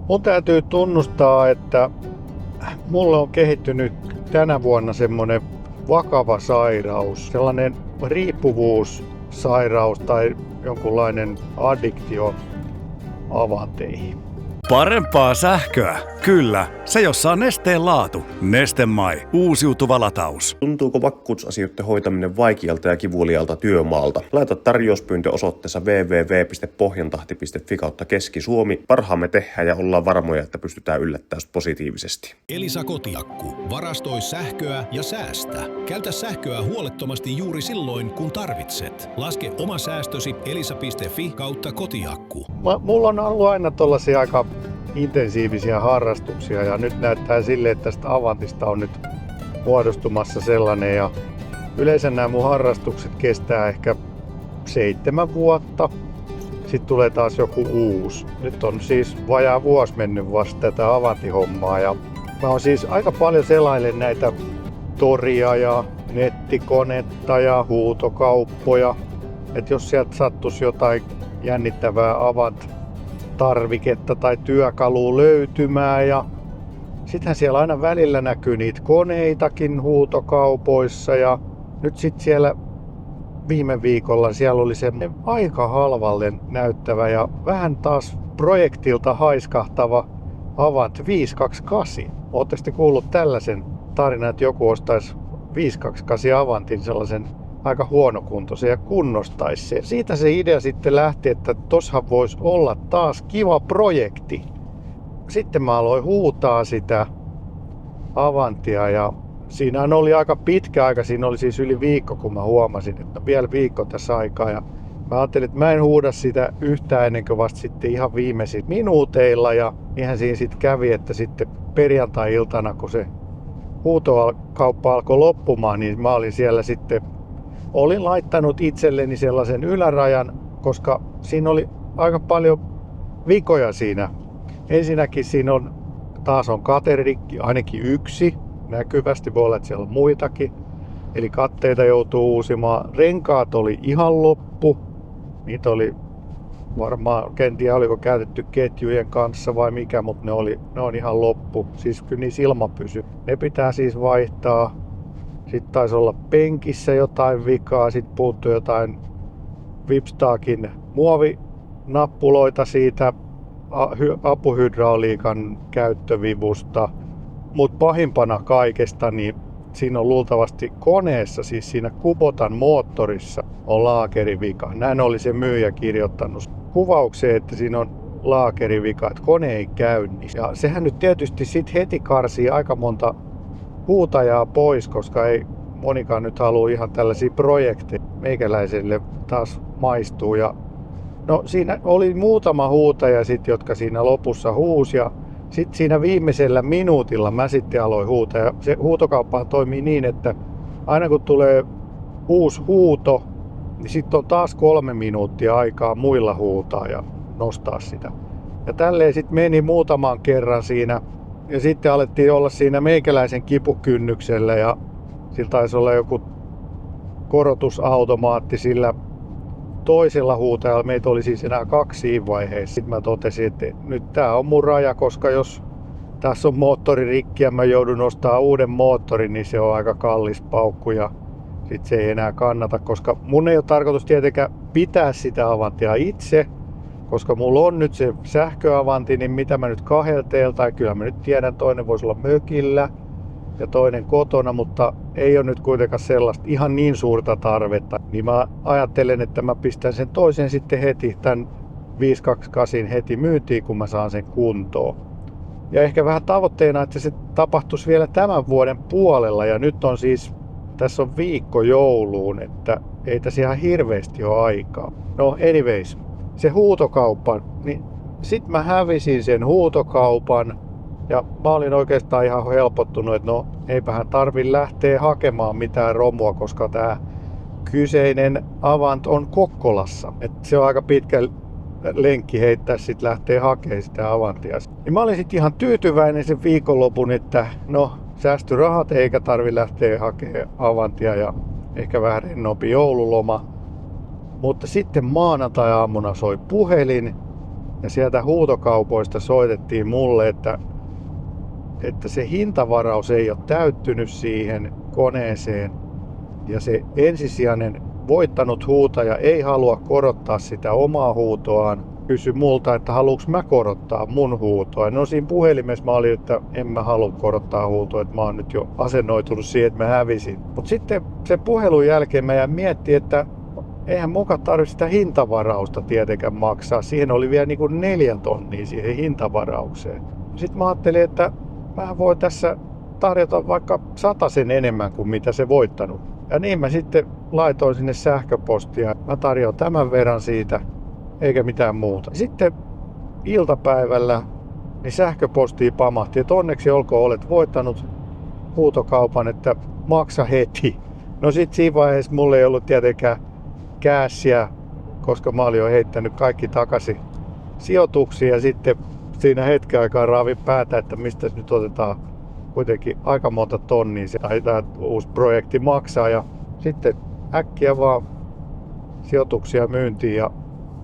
Mun täytyy tunnustaa, että mulle on kehittynyt tänä vuonna semmonen vakava sairaus, sellainen riippuvuussairaus tai jonkunlainen addiktio avanteihin. Parempaa sähköä? Kyllä, se jossa on Nesteen laatu. Neste MY, uusiutuva lataus. Tuntuuko vakuutusasioiden hoitaminen vaikealta ja kivulialta työmaalta? Laita tarjouspyyntö osoitteessa www.pohjantahti.fi/Keski-Suomi. Parhaamme tehdään ja ollaan varmoja, että pystytään yllättämään positiivisesti. Elisa Kotiakku. Varastoi sähköä ja säästä. Käytä sähköä huolettomasti juuri silloin, kun tarvitset. Laske oma säästösi elisa.fi/kotiakku. Mulla on ollut aina tollasia aika intensiivisiä harrastuksia ja nyt näyttää silleen, että tästä Avantista on nyt muodostumassa sellainen ja yleensä nämä mun harrastukset kestää ehkä 7 vuotta. Sitten tulee taas joku uusi. Nyt on siis vajaa vuosi mennyt vasta tätä Avanti-hommaa ja mä oon siis aika paljon selailen näitä toria ja nettikonetta ja huutokauppoja. Et jos sieltä sattuisi jotain jännittävää Avant-tarviketta tai työkalua löytymään ja sittenhän siellä aina välillä näkyy niitä koneitakin huutokaupoissa ja nyt sitten siellä viime viikolla siellä oli semmoinen aika halvalle näyttävä ja vähän taas projektilta haiskahtava Avant 528. Ootte sitten kuullut tällaisen tarinan, että joku ostaisi 528 Avantin sellaisen aika huonokuntoisen ja kunnostaisi se. Siitä se idea sitten lähti, että tossahan voisi olla taas kiva projekti. Sitten mä aloin huutaa sitä Avantia ja siinä oli aika pitkä aika, siinä oli siis yli viikko, kun mä huomasin, että vielä viikko tässä aikaa. Ja mä ajattelin, että mä en huuda sitä yhtään ennen kuin vasta sitten ihan viimeisin minuuteilla. Ja ihan siinä sitten kävi, että sitten perjantai-iltana, kun se huutokauppa alkoi loppumaan, niin mä olin siellä sitten, olin laittanut itselleni sellaisen ylärajan, koska siinä oli aika paljon vikoja siinä. Ensinnäkin siinä on katerikki, ainakin yksi. Näkyvästi voi olla, että siellä on muitakin. Eli katteita joutuu uusimaan. Renkaat oli ihan loppu. Niitä oli varmaan, en tiedä oliko käytetty ketjujen kanssa vai mikä, mutta ne on ihan loppu. Siis kyllä niissä ilma pysy. Ne pitää siis vaihtaa. Sitten taisi olla penkissä jotain vikaa. Sitten puuttui jotain Vipstakin muovinappuloita siitä apuhydrauliikan käyttövivusta. Mutta pahimpana kaikesta, niin siinä on luultavasti koneessa, siis siinä Kubotan moottorissa on laakerivika. Näin oli se myyjä kirjoittanut kuvaukseen, että siinä on laakerivika, että kone ei käynnissä. Ja sehän nyt tietysti sit heti karsii aika monta huutajaa pois, koska ei monikaan nyt halua ihan tällaisia projekteja meikäläiselle taas maistuu. Ja no siinä oli muutama huutaja sit, jotka siinä lopussa huusi ja sitten siinä viimeisellä minuutilla mä sitten aloin huutaa. Ja se huutokauppa toimii niin, että aina kun tulee uusi huuto, niin sitten on taas 3 minuuttia aikaa muilla huutaa ja nostaa sitä. Ja tälleen sitten meni muutaman kerran siinä. Ja sitten alettiin olla siinä meikäläisen kipukynnyksellä ja sillä taisi olla joku korotusautomaatti sillä toisella huutajalla. Meitä oli siis enää 2 siinä vaiheessa. Sitten mä totesin, että nyt tää on mun raja, koska jos tässä on moottori rikki ja mä joudun ostamaan uuden moottorin, niin se on aika kallis paukku ja sit se ei enää kannata, koska mun ei ole tarkoitus tietenkään pitää sitä Avantia itse, koska mulla on nyt se sähköavanti, niin mitä mä nyt 2 tai kyllä mä nyt tiedän, toinen voisi olla mökillä ja toinen kotona, mutta ei ole nyt kuitenkaan sellaista ihan niin suurta tarvetta. Niin mä ajattelen, että mä pistän sen toisen sitten heti, tämän 528 heti myyntiin, kun mä saan sen kuntoon. Ja ehkä vähän tavoitteena, että se tapahtuisi vielä tämän vuoden puolella. Ja nyt on siis, tässä on viikko jouluun, että ei tässä ihan hirveästi ole aikaa. No anyways, se huutokauppa, niin sit mä hävisin sen huutokaupan. Ja mä olin oikeastaan ihan helpottunut, että no eipähän tarvi lähteä hakemaan mitään romua, koska tää kyseinen Avant on Kokkolassa. Et se on aika pitkä lenkki heittää sit lähtee hakemaan sitä Avantia. Ja mä olin sit ihan tyytyväinen sen viikonlopun, että no säästyi rahat eikä tarvi lähteä hakemaan Avantia ja ehkä vähän rennompi joululoma. Mutta sitten maanantai-aamuna soi puhelin Ja sieltä huutokaupoista soitettiin mulle, että se hintavaraus ei ole täyttynyt siihen koneeseen. Ja se ensisijainen voittanut huutaja ei halua korottaa sitä omaa huutoaan. Kysyi multa, että haluuks mä korottaa mun huutoa. No siinä puhelimessa mä olin, että en mä halua korottaa huutoa, että mä oon nyt jo asennoitunut siihen, että mä hävisin. Mutta sitten sen puhelun jälkeen mä jäin miettimään, että eihän muka tarvitse sitä hintavarausta tietenkään maksaa. Siihen oli vielä niin kuin 4 tonnia siihen hintavaraukseen. Sitten mä ajattelin, että mä voin tässä tarjota vaikka 100 enemmän kuin mitä se voittanut. Ja niin mä sitten laitoin sinne sähköpostia. Mä tarjoan tämän verran siitä, eikä mitään muuta. Sitten iltapäivällä niin sähköpostiin pamahti, että onneksi olkoon olet voittanut huutokaupan, että maksa heti. No sit siinä vaiheessa mulla ei ollut tietenkään käässiä, koska mä olin jo heittänyt kaikki takaisin sijoituksiin ja sitten siinä hetken aikaa raavin päätä, että mistä nyt otetaan kuitenkin aika monta tonnia tämä uusi projekti maksaa ja sitten äkkiä vaan sijoituksia myyntiin ja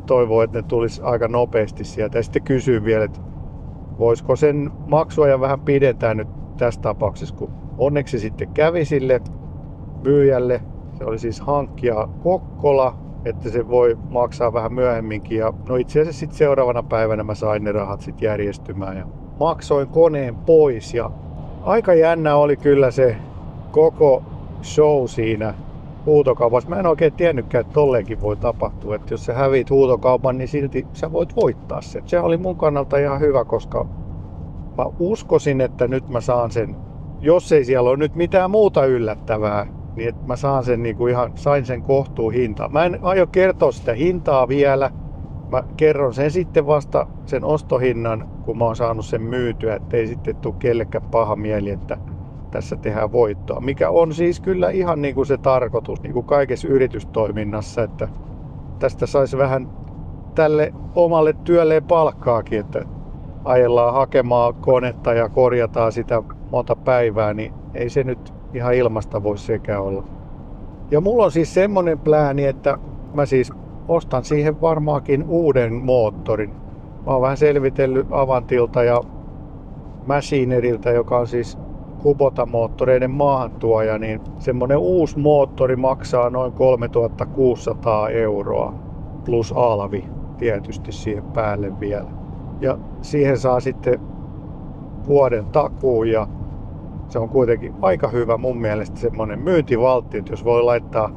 toivoo, että ne tulisi aika nopeasti sieltä ja sitten kysyin vielä, että voisiko sen maksuajan vähän pidentää nyt tässä tapauksessa, kun onneksi sitten kävi sille myyjälle. Se oli siis hankkija Kokkola, että se voi maksaa vähän myöhemminkin. Ja no itse asiassa sitten seuraavana päivänä mä sain ne rahat sitten järjestymään ja maksoin koneen pois. Ja aika jännä oli kyllä se koko show siinä huutokaupassa. Mä en oikein tiennytkään, että tolleenkin voi tapahtua. Että jos sä hävit huutokaupan, niin silti sä voit voittaa sen. Se oli mun kannalta ihan hyvä, koska mä uskoisin, että nyt mä saan sen, jos ei siellä ole nyt mitään muuta yllättävää, niin että mä saan sen niin kuin sain sen kohtuun hintaan. Mä en aio kertoa sitä hintaa vielä. Mä kerron sen sitten vasta sen ostohinnan, kun mä oon saanut sen myytyä, ettei sitten tule kellekään paha mieli, että tässä tehdään voittoa. Mikä on siis kyllä ihan niin kuin se tarkoitus, niin kuin kaikessa yritystoiminnassa, että tästä saisi vähän tälle omalle työlleen palkkaakin, että ajellaan hakemaan konetta ja korjataan sitä monta päivää, niin ei se nyt ihan ilmasta voi sekään olla. Ja mulla on siis semmonen plääni, että mä siis ostan siihen varmaankin uuden moottorin. Mä oon vähän selvitellyt Avantilta ja Machinerilta, joka on siis Kubota-moottoreiden maahantuoja, niin semmonen uusi moottori maksaa noin 3600 € plus alvi tietysti siihen päälle vielä. Ja siihen saa sitten vuoden takuun ja se on kuitenkin aika hyvä mun mielestä semmonen myyntivaltti, että jos voi laittaa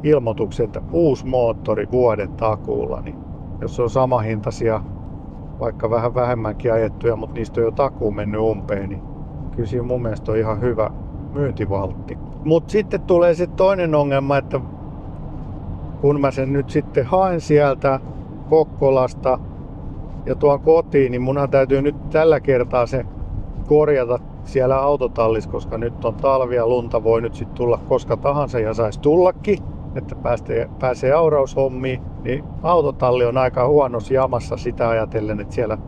ilmoituksen, että uusi moottori vuoden takuulla, niin jos on samahintaisia, vaikka vähän vähemmänkin ajettuja, mutta niistä on jo takuu mennyt umpeen, niin kyllä siinä mun mielestä on ihan hyvä myyntivaltti. Mutta sitten tulee se toinen ongelma, että kun mä sen nyt sitten haen sieltä Kokkolasta ja tuon kotiin, niin munhan täytyy nyt tällä kertaa se korjata siellä autotallissa, koska nyt on talvi ja lunta voi nyt sitten tulla koska tahansa ja saisi tullakin, että pääsee auraushommiin, niin autotalli on aika huonossa jamassa sitä ajatellen, että siellä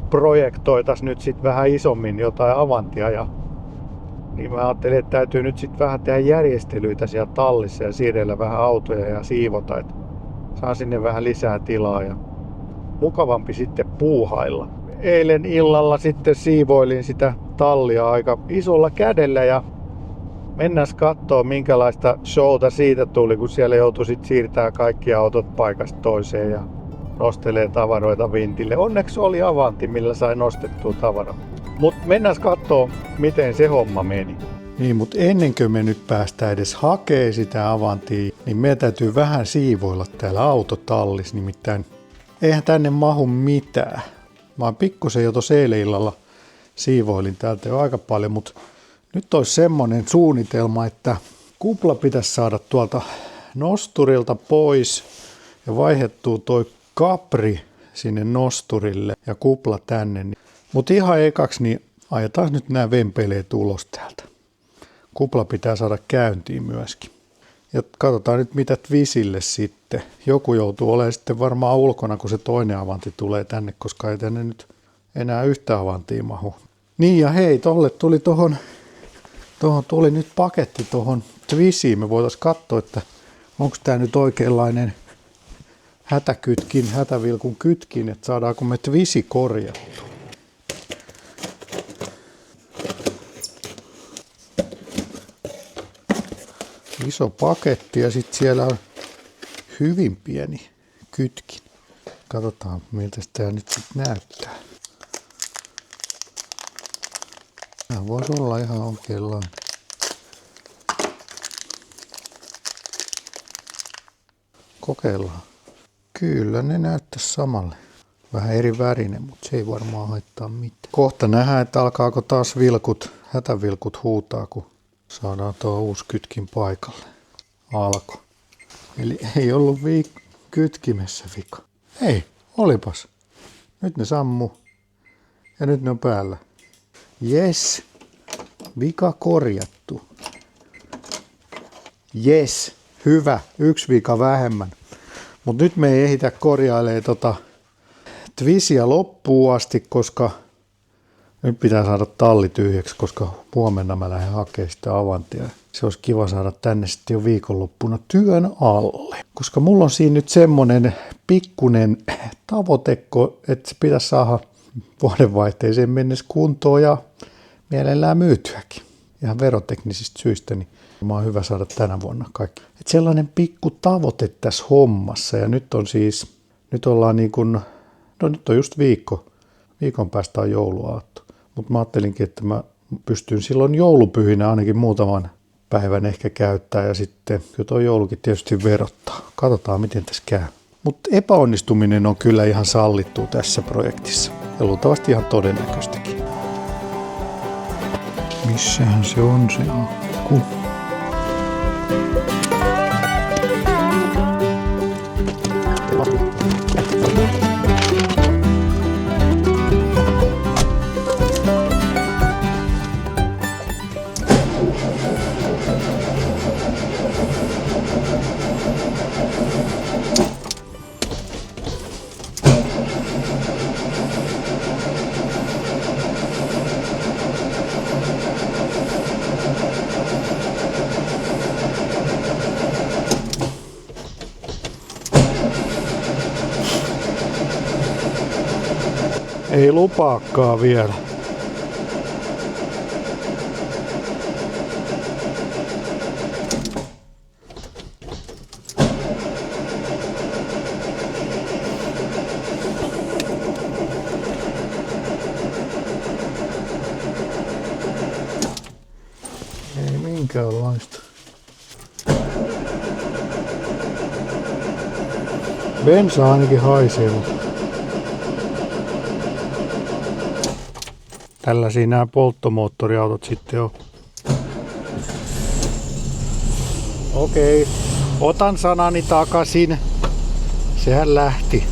projektoitaisiin nyt sitten vähän isommin jotain Avantia ja niin mä ajattelin, että täytyy nyt sitten vähän tehdä järjestelyitä siellä tallissa ja siirrellä vähän autoja ja siivota, että saa sinne vähän lisää tilaa ja mukavampi sitten puuhailla. Eilen illalla sitten siivoilin sitä tallia aika isolla kädellä ja mennään kattoo minkälaista showta siitä tuli, kun siellä joutui sitten siirtää kaikki autot paikasta toiseen ja nostelee tavaroita vintille. Onneksi oli Avanti, millä sai nostettua tavaraa. Mutta mennään kattoo, miten se homma meni. Niin, mutta ennen kuin me nyt päästään edes hakee sitä Avantia, niin meidän täytyy vähän siivoilla täällä autotallissa, nimittäin eihän tänne mahu mitään. Mä oon pikkusen jo tuossa eilen illalla siivoilin täältä jo aika paljon, mutta nyt olisi semmoinen suunnitelma, että kupla pitäisi saada tuolta nosturilta pois ja vaihdettua toi kapri sinne nosturille ja kupla tänne. Mutta ihan ekaksi niin ajetaan nyt nämä vempeleet ulos täältä. Kupla pitää saada käyntiin myöskin. Ja katsotaan nyt mitä Twisille sitten. Joku joutuu olemaan sitten varmaan ulkona, kun se toinen Avanti tulee tänne, koska ei tänne nyt enää yhtä Avantia mahu. Niin ja hei, tolle tuli tohon tuli nyt paketti tohon Twisiin. Me voitaisiin katsoa, että onko tää nyt oikeanlainen hätävilkun kytkin, että saadaanko me tvisi korjattu. Iso paketti ja sitten siellä on hyvin pieni kytkin. Katsotaan miltä tämä nyt sitten näyttää. Tämä voisi olla ihan oikeanlainen. Kokeillaan. Kyllä ne näyttäisi samalle. Vähän eri värinen, mutta se ei varmaan haittaa mitään. Kohta nähdään, että alkaako taas hätävilkut huutaa, kun saadaan tuo uusi kytkin paikalle. Alko. Eli ei ollut kytkimessä vika. Ei, olipas. Nyt ne sammu. Ja nyt ne on päällä. Jes. Vika korjattu. Jes. Hyvä. 1 vika vähemmän. Mutta nyt me ei ehditä korjailemaan twisiä loppuun asti, koska nyt pitää saada talli tyhjäksi, koska huomenna mä lähden hakemaan sitä Avantia. Se olisi kiva saada tänne sitten jo viikonloppuna työn alle. Koska mulla on siinä nyt semmonen pikkunen tavoitekko, että se pitäisi saada vuodenvaihteeseen mennessä kuntoon ja mielellään myytyäkin. Ihan veroteknisistä syistä, niin mä oon hyvä saada tänä vuonna kaikki. Et sellainen pikku tavoite tässä hommassa ja nyt ollaan niin kuin, no nyt on just viikon päästä on jouluaatto. Mutta mä ajattelinkin, että mä pystyn silloin joulupyhinä ainakin muutaman päivän ehkä käyttää ja sitten jo tuo joulukin tietysti verottaa. Katsotaan miten tässä käy. Mutta epäonnistuminen on kyllä ihan sallittu tässä projektissa ja luultavasti ihan todennäköistäkin. Missähän se on se akku? Ei lupaakaan vielä. Ei minkäänlaista. Bensa ainakin haisee, mutta tällaisia nämä polttomoottoriautot sitten on. Okei, otan sanani takaisin. Sehän lähti.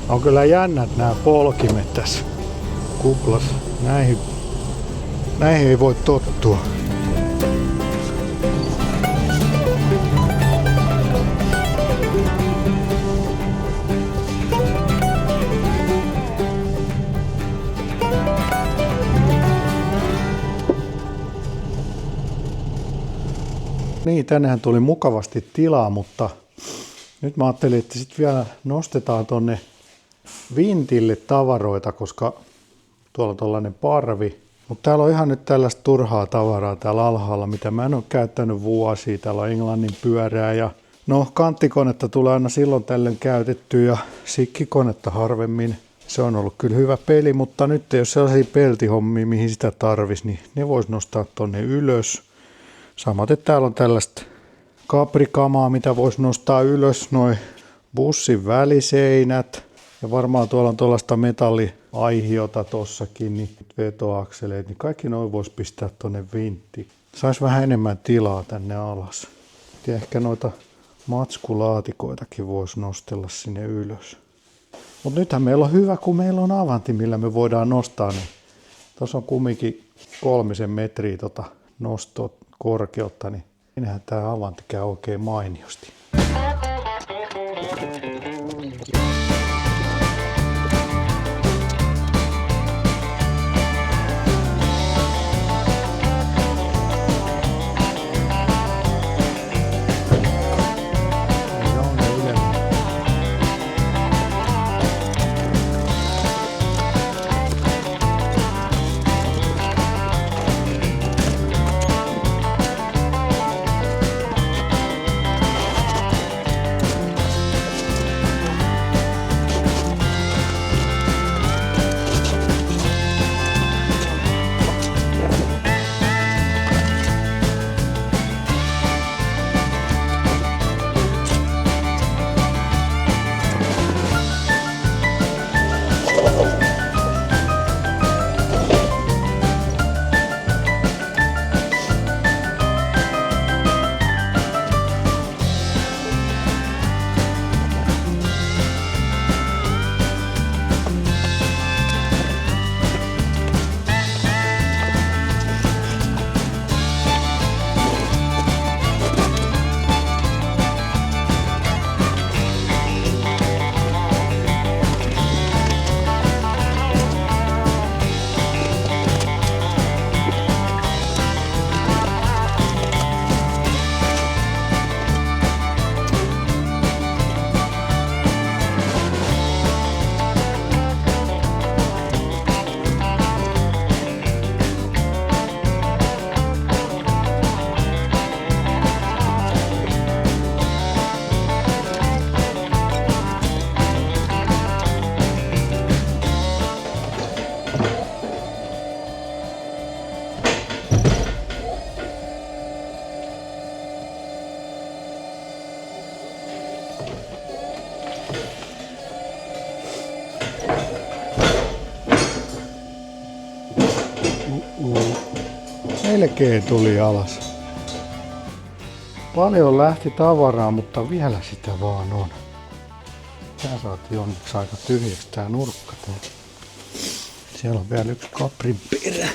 On kyllä jännät nämä polkimet tässä kuplassa. Näihin ei voi tottua. Niin, tännehän tuli mukavasti tilaa, mutta nyt mä ajattelin, että sitten vielä nostetaan tonne vintille tavaroita, koska tuolla on tollainen parvi. Mutta täällä on ihan nyt tällaista turhaa tavaraa täällä alhaalla, mitä mä en ole käyttänyt vuosia. Täällä on Englannin pyörää ja no kanttikonetta tulee aina silloin tällöin käytetty ja sikkikonetta harvemmin. Se on ollut kyllä hyvä peli, mutta nyt jos sellaisia peltihommia, mihin sitä tarvisi, niin ne vois nostaa tonne ylös. Samaten täällä on tällaista kaprikamaa, mitä voisi nostaa ylös, noin bussin väliseinät. Ja varmaan tuolla on tuollaista metalliaihiota tossakin, niin vetoakseleet, niin kaikki noin voisi pistää tonne vinttiin. Saisi vähän enemmän tilaa tänne alas. Ja ehkä noita matskulaatikoitakin voisi nostella sinne ylös. Mutta nythän meillä on hyvä, kun meillä on Avanti, millä me voidaan nostaa. Niin tuossa on kumminkin 3 metriä nostoa korkeutta, niin siinähän tämä Avanti käy oikein mainiosti. Melkein tuli alas. Paljon lähti tavaraa, mutta vielä sitä vaan on. Tää saatiin onneksi aika tyhjäksi tää nurkka. Siellä on vielä yksi kaprin perä.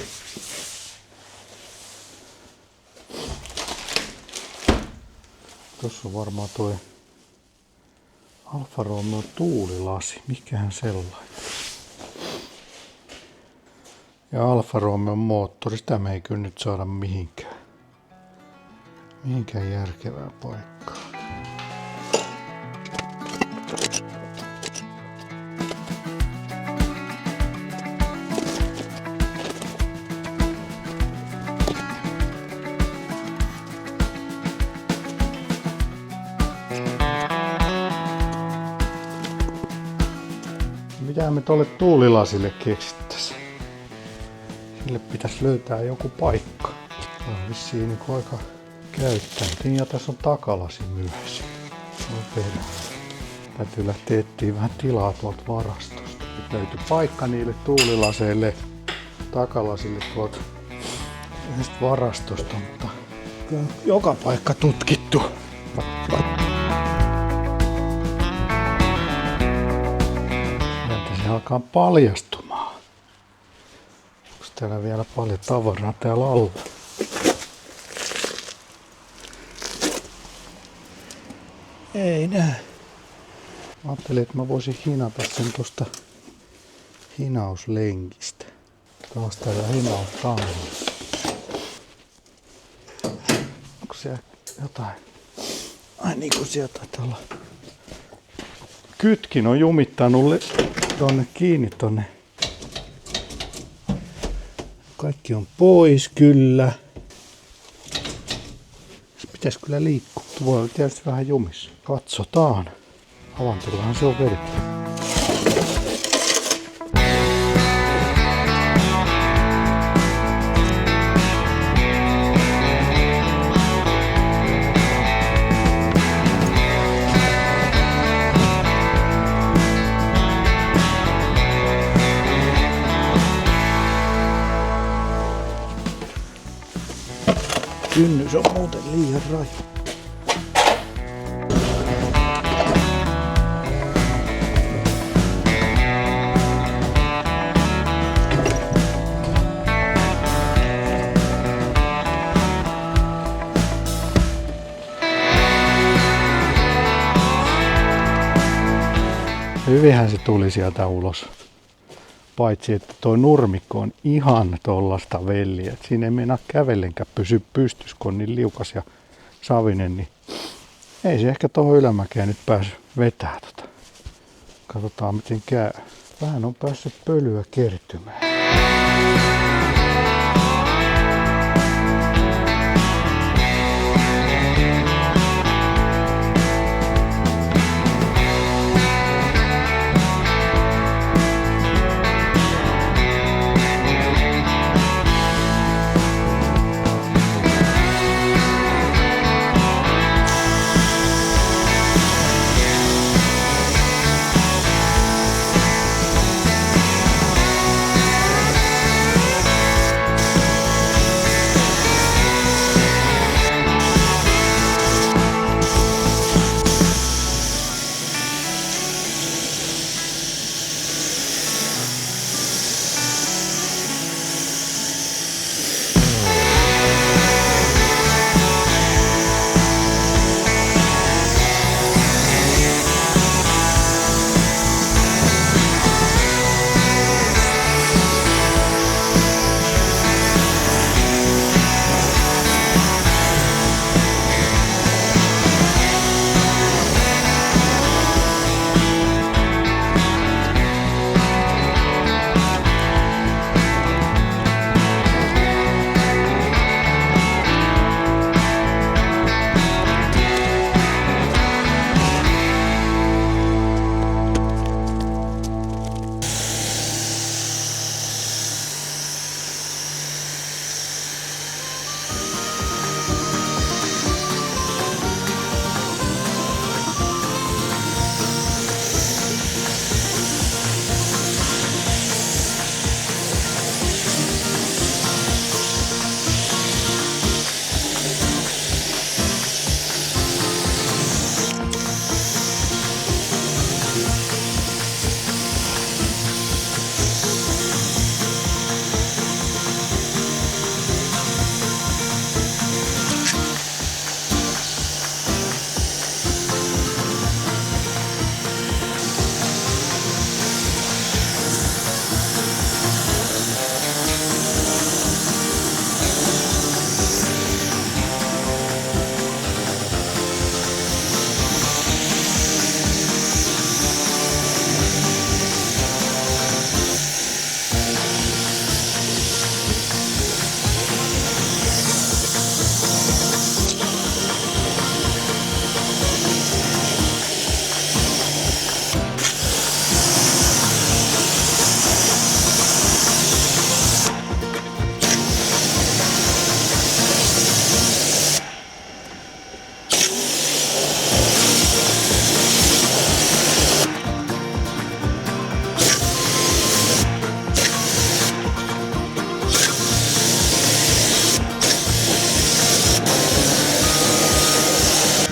Tuossa on varmaan toi Alfa Romeo tuulilasi. Mikähän sellainen? Ja Alfa Romeo moottori, sitä me ei kyllä nyt saada mihinkään järkevää paikkaa. Mitä me tolle tuulilasille keksittäisiin? Sille pitäisi löytää joku paikka. Se on vissiin niin aika käyttänyt. Ja tässä on takalasi myös. Täytyy lähteä etsiä vähän tilaa tuolta varastosta. Nyt löytyy paikka niille tuulilaseille, takalasille tuolta yhdestä varastosta, mutta joka paikka tutkittu. Se alkaa paljastumaan. Onko täällä vielä paljon tavaraa täällä alla? Ei näe. Mä ajattelin, että mä voisin hinata sen tosta hinauslenkistä. Taas täällä hinaustangalla. Onko siellä jotain? Ai niin kuin sieltä taitaa olla. Kytkin on jumittanut tonne kiinni tonne. Kaikki on pois kyllä. Se pitäisi kyllä liikkua. Voi olla tietysti vähän jumissa. Katsotaan. Avantellahan se on vedetty. Kynnys on muuten liian raju. Hyvinhän se tuli sieltä ulos. Paitsi että toi nurmikko on ihan tollasta velliä. Et siinä ei meinaa kävellenkään pysy pystyssä, kun on niin liukas ja savinen. Niin ei se ehkä tuohon ylämäkeen nyt pääse vetää tota. Katsotaan miten käy. Vähän on päässyt pölyä kertymään.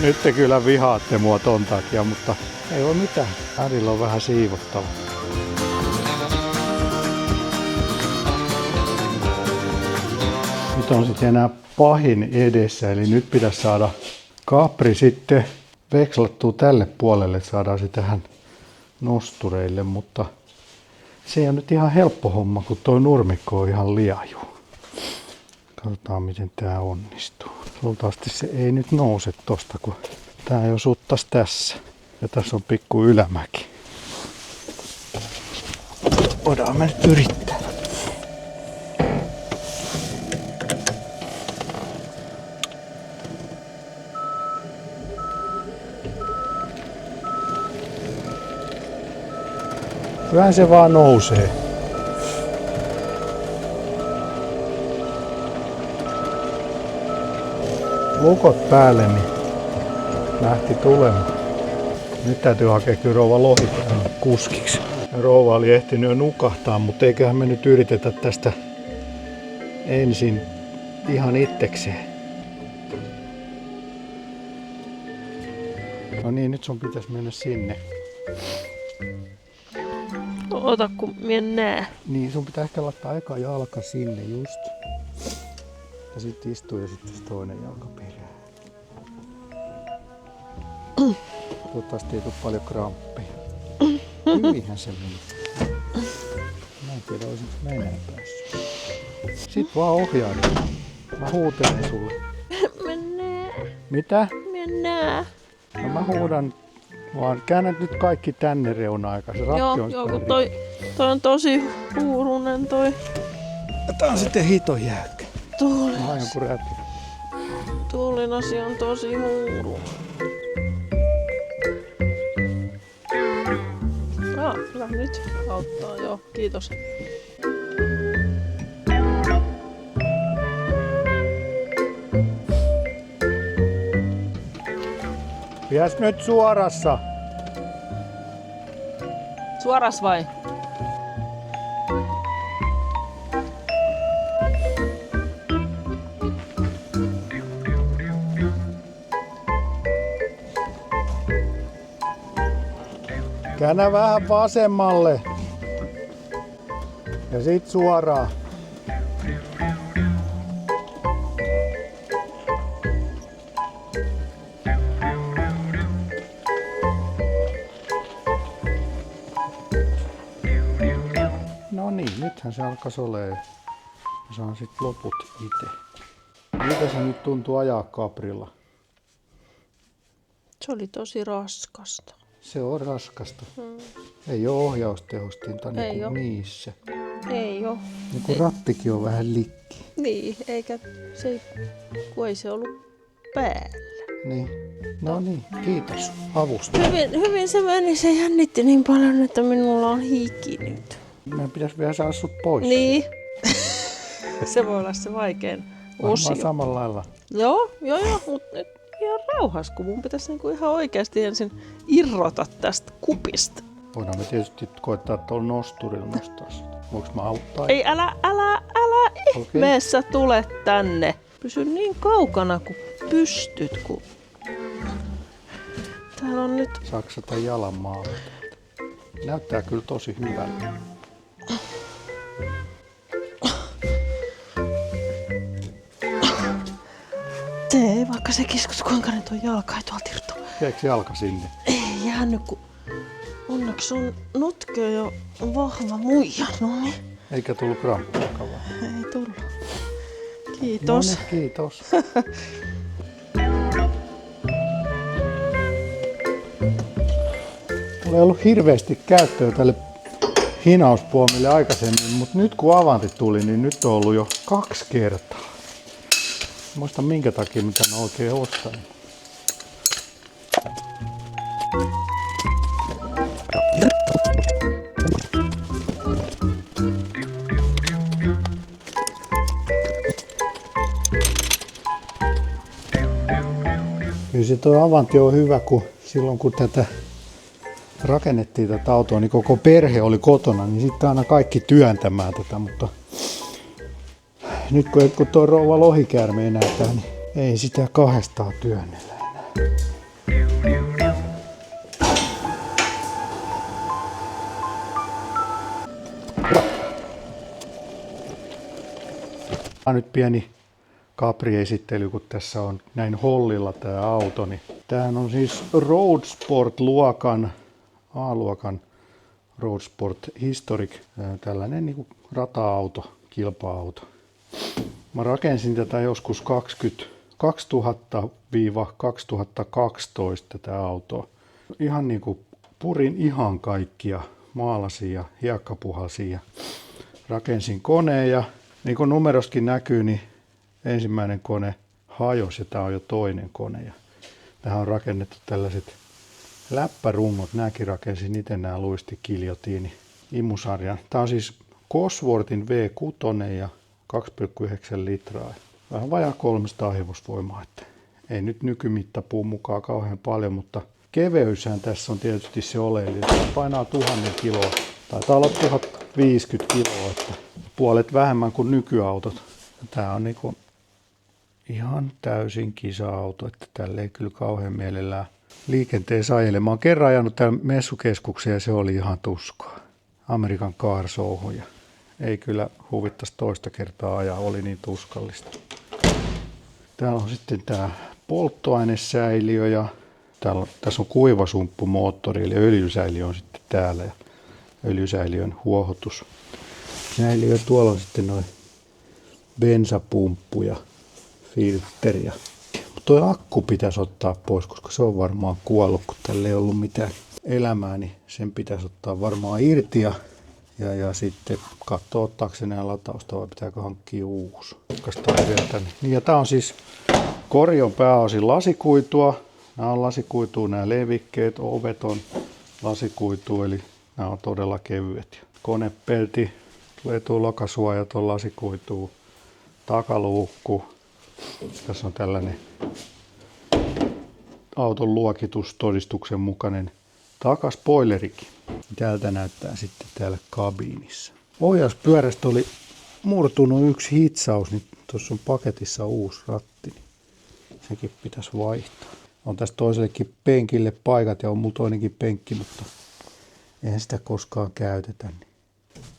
Nyt te kyllä vihaatte mua ton takia, mutta ei ole mitään. Äidillä on vähän siivottava. Nyt on sitten enää pahin edessä, eli nyt pitäisi saada Capri sitten vekslattua tälle puolelle, että saadaan se tähän nostureille, mutta se ei ole nyt ihan helppo homma, kun toi nurmikko on ihan liaju. Katsotaan miten tää onnistuu. Luultavasti se ei nyt nouse tosta, kun tää jo suttas tässä. Ja tässä on pikku ylämäki. Voidaan me nyt yrittää. Vähän se vaan nousee. Lukot päälle, niin lähti tulemaan. Nyt täytyy hakea kyllä rouva Lohi kuskiksi. Rouva oli ehtinyt jo nukahtaa, mutta eiköhän me nyt yritetä tästä ensin ihan itsekseen. No niin, nyt sun pitäisi mennä sinne. Ota kun mie näe. Niin, sun pitää ehkä laittaa eka jalka sinne just. Ja sitten istuu ja sitten toinen jalka perään. Toivottavasti ei tule paljon kramppeja. Hyvinhän se meni. Mä en tiedä, olisinko mä enää päässyt. Sit vaan ohjaa. Mä huutelen sulle. Mennään. Mitä? Mennään. No mä huudan vaan. Käännät nyt kaikki tänne reunaan. Se ratti on joo, kun toi on tosi huurunen toi. Tää on sitten hito jäykkä. Tuulin, Mä oon joku räti. tuulin asia on tosi huuru. Hyvä, nyt auttaa, joo, kiitos. Piäs nyt suorassa. Suoras vai? Käännä vähän vasemmalle. Ja sit suoraan. No niin, nythän se alkaisi olemaan. Mä saan sit loput itse. Mitä se nyt tuntuu ajaa Caprilla? Se oli tosi raskasta. Se on raskasta. Ei oo ohjaustehostinta Ei niin oo. kuin niissä. Ei oo. Niin kuin rattikin on vähän likki. Niin, eikä se, kun ei se ollut päällä. Niin. No niin, kiitos avusta. Hyvin se meni, se jännitti niin paljon, että minulla on hiki nyt. Meidän pitäisi vielä saada sut pois. Niin. Se voi olla se vaikein osio. Varmaan samalla lailla. Joo, mutta nyt ihan rauhassa, kun mun pitäisi niinku ihan oikeasti ensin irrota tästä kupista. Voidaan me tietysti koittaa tuolla nosturilla nostaa sitä. Voinko mä auttaa? Ei, älä ihmeessä tule tänne. Pysy niin kaukana kuin pystyt, kun täällä on nyt... Saatko sä tän jalan maalle? Näyttää kyllä tosi hyvältä. Tee, vaikka se kiskut kuinka nyt on jalka ei tuolta irtoa. Jäikö jalka sinne? Ei jäänyt, kun onneksi on notkea ja vahva muija. No niin, Eikä tullut kramppiakaan vaan. ei tullut. Kiitos. No niin, kiitos. Mulla ei ollut hirveästi käyttöä tälle hinauspuomille aikaisemmin, mutta nyt kun Avanti tuli, niin nyt on ollut jo 2 kertaa. Muista minkä takia mitä mä oikein ostan. Kyllä se tuo Avanti on hyvä, kun silloin kun tätä rakennettiin tätä autoa, niin koko perhe oli kotona, niin sitten aina kaikki työntämään tätä, mutta nyt kun tuo rouva lohikäärme enää tää, niin ei sitä 200 työnnellä enää. Nyt pieni Capri-esittely, kun tässä on näin hollilla tämä auto. Niin tämähän on siis Road Sport-luokan, A-luokan Road Sport Historic, tällainen niin kuin rata-auto, kilpa-auto. Mä rakensin tätä joskus 2000-2012 tätä autoa. Ihan niin kuin purin ihan kaikkia, maalasin ja hiekkapuhalsin ja rakensin koneen ja niin kuin numeroskin näkyy, niin ensimmäinen kone hajosi ja tämä on jo toinen kone. Ja tähän on rakennettu tällaiset läppärungot. Nämäkin rakensin itse nämä luistikiljotiini imusarjan. Tämä on siis Cosworthin V6 ja 2,9 litraa. Vähän vajaa 300 hevosvoimaa. Että ei nyt nykymittapuun mukaan kauhean paljon, mutta keveyshän tässä on tietysti se oleellinen. Tämä painaa 1000 kiloa. Taitaa olla 1050 kiloa, että puolet vähemmän kuin nykyautot. Tämä on niinku ihan täysin kisa-auto, että tälle ei kyllä kauhean mielellään liikenteessä ajele. Mä oon kerran ajanut täällä messukeskukseen ja se oli ihan tuskaa. American Car Showhun ja ei kyllä huvittaisi toista kertaa ajaa, oli niin tuskallista. Täällä on sitten tää polttoainesäiliö ja tässä on kuivasumppumoottori, eli öljysäiliö on sitten täällä ja öljysäiliön huohotus. Säiliö tuolla on sitten noin bensapumppu ja filtteri. Mutta tuo akku pitäisi ottaa pois, koska se on varmaan kuollut, kun tällä ei ollut mitään elämää, niin sen pitäisi ottaa varmaan irti ja sitten katsoa ottaako se nää latausta vai pitääkö hankkia uusi. Niin, ja tää on siis Korion pääosin lasikuitua. Nämä on lasikuitua nämä levikkeet, ovet on lasikuitua, eli nämä on todella kevyet. Konepelti, etulonkasuojat on lasikuitua, takaluukku. Tässä on tällainen auton luokitustodistuksen mukainen takaspoilerikin. Täältä näyttää sitten täällä kabiinissa. Ohjauspyörästä oli murtunut yksi hitsaus, niin tuossa on paketissa uusi ratti. Niin sekin pitäisi vaihtaa. On tässä toisellekin penkille paikat ja on mulla toinenkin penkki, mutta eihän sitä koskaan käytetä. Niin.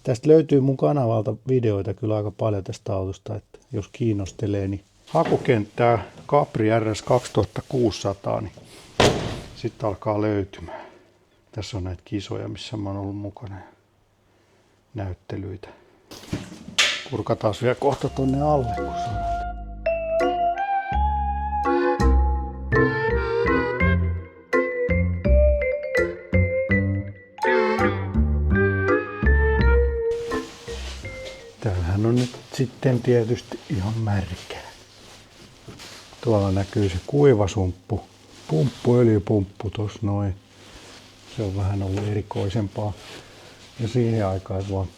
Tästä löytyy mun kanavalta videoita kyllä aika paljon tästä autosta, että jos kiinnostelee, niin hakukenttää Capri RS 2600, niin sitten alkaa löytymään. Tässä on näitä kisoja, missä mä oon ollut mukana ja näyttelyitä. Kurkataan vielä kohta tonne alle, kun se on. Täällähän on nyt sitten tietysti ihan märkää. Tuolla näkyy se kuivasumppu, öljypumppu tuossa noin. Se on vähän ollut erikoisempaa. Ja siihen aikaan, että vaan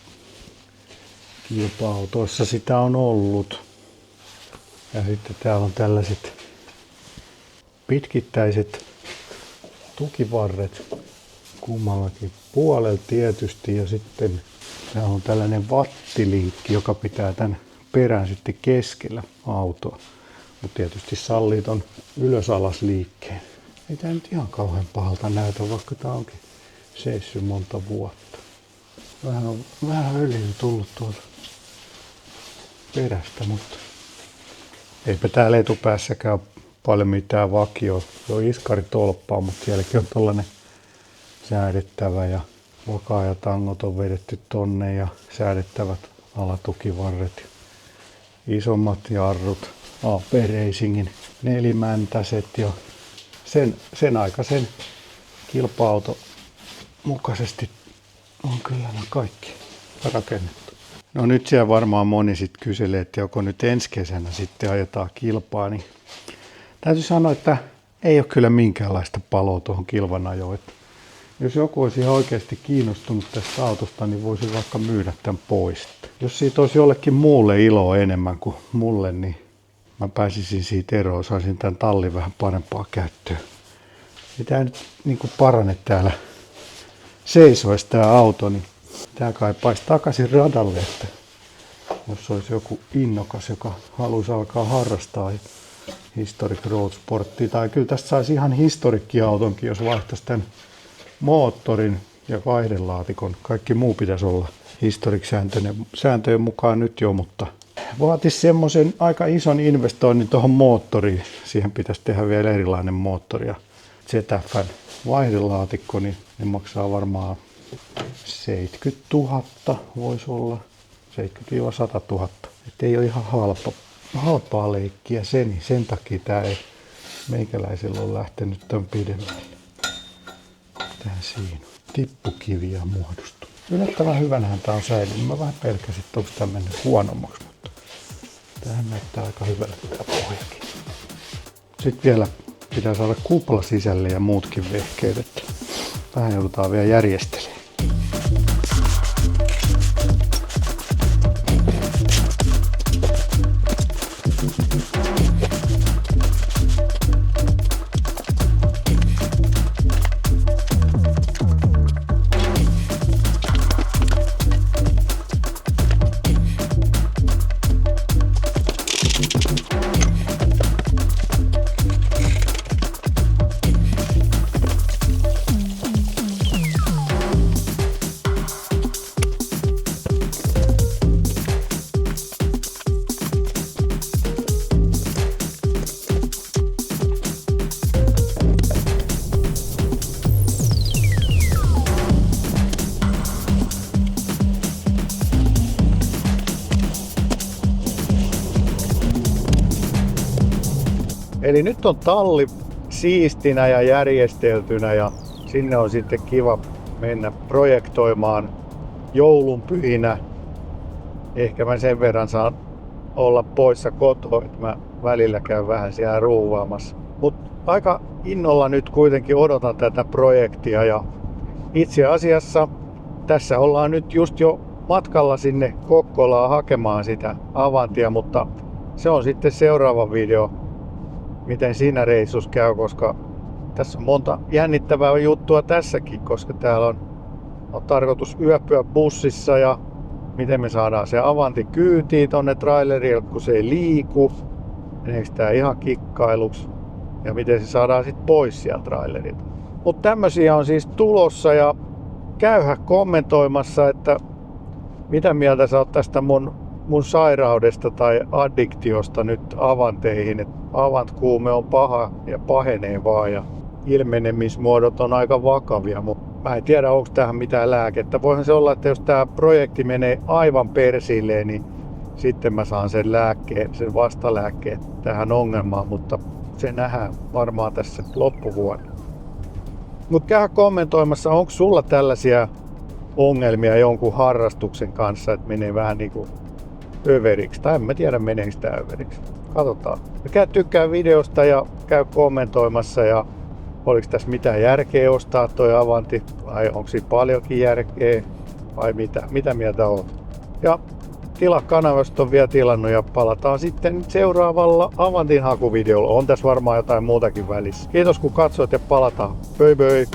kilpa-autoissa sitä on ollut. Ja sitten täällä on tällaiset pitkittäiset tukivarret kummallakin puolella tietysti. Ja sitten täällä on tällainen vattilinkki, joka pitää tämän perän sitten keskellä autoa. Mutta tietysti sallii ton ylös-alas liikkeen. Ei tää nyt ihan kauhean pahalta näytä, vaikka tää onkin seissyt monta vuotta. Vähän öljyä tullut tuolta perästä, mutta eipä täällä etupäässäkään ole paljon mitään vakioa. Se on iskaritolppaa, mutta sielläkin on tollanen säädettävä ja vakaajatangot on vedetty tonne ja säädettävät alatukivarret. Isommat jarrut, AP Racingin nelimäntäset ja sen aikaisen kilpa-auto mukaisesti on kyllä nämä kaikki rakennettu. No nyt siellä varmaan moni sitten kyselee, että joko nyt ensi kesänä sitten ajetaan kilpaa, niin täytyy sanoa, että ei ole kyllä minkäänlaista paloa tuohon kilvanajoon. Jos joku olisi ihan oikeasti kiinnostunut tästä autosta, niin voisi vaikka myydä tämän pois. Jos siitä olisi jollekin muulle iloa enemmän kuin mulle, niin mä pääsisin siitä eroon, saisin tämän tallin vähän parempaa käyttöä. Ei tämä nyt niin kuin parane täällä seisoisi tämä auto, niin tämä kaipaisi takaisin radalle, että jos olisi joku innokas, joka haluaisi alkaa harrastaa Historic Road Sporttia, tai kyllä tästä saisi ihan historikkiautonkin, jos vaihtaisi tämän moottorin ja vaihdelaatikon. Kaikki muu pitäisi olla Historic-sääntöjen mukaan nyt jo, mutta vaatisi semmoisen aika ison investoinnin tuohon moottoriin. Siihen pitäisi tehdä vielä erilainen moottori. Ja ZF:n vaihdelaatikko, niin ne maksaa varmaan 70 000 voisi olla. 70-100 000. Et ei ole ihan halpaa leikkiä sen takia tää ei meikäläisellä ole lähtenyt tämän pidemmälle. Tää siinä tippukiviä muodostuu. Yllättävän hyvänhän tää on säilynyt. Mä vähän pelkäsin, että onko tää mennyt huonommaksi, mutta tämähän näyttää aika hyvältä tää pohjakin. Sitten vielä pitää saada kupla sisälle ja muutkin vehkeet, että vähän joudutaan vielä järjestelemään. Eli nyt on talli siistinä ja järjesteltynä ja sinne on sitten kiva mennä projektoimaan joulunpyhinä. Ehkä mä sen verran saan olla poissa kotoa, että mä välillä käyn vähän siellä ruuvaamassa. Mutta aika innolla nyt kuitenkin odotan tätä projektia ja itse asiassa tässä ollaan nyt just jo matkalla sinne Kokkolaan hakemaan sitä Avantia, mutta se on sitten seuraava video, miten siinä reissussa käy, koska tässä on monta jännittävää juttua tässäkin, koska täällä on tarkoitus yöpyä bussissa ja miten me saadaan se Avanti kyytiin tonne trailerille, kun se ei liiku. Meneekö tää ihan kikkailuksi ja miten se saadaan sitten pois sieltä trailerilta. Mutta tämmösiä on siis tulossa ja käyhä kommentoimassa, että mitä mieltä sä oot tästä mun sairaudesta tai addiktiosta nyt Avanteihin. Avant-kuume on paha ja pahenee vaan ja ilmenemismuodot on aika vakavia, mutta mä en tiedä onko tähän mitään lääkettä. Voihan se olla, että jos tää projekti menee aivan persilleen, niin sitten mä saan sen vastalääkkeen tähän ongelmaan, mutta se nähdään varmaan tässä loppuvuonna. Mutta käy kommentoimassa, onko sulla tällaisia ongelmia jonkun harrastuksen kanssa, että menee vähän niinku överiksi, tai en mä tiedä meneekö sitä överiksi. Katsotaan. Käy tykkää videosta ja käy kommentoimassa ja oliko tässä mitään järkeä ostaa toi Avanti vai onko siinä paljonkin järkeä vai mitä mieltä oot. Ja tilaa kanava, jos on vielä tilannut ja palataan sitten seuraavalla Avantin hakuvideolla. On tässä varmaan jotain muutakin välissä. Kiitos kun katsoit ja palataan. Bye bye!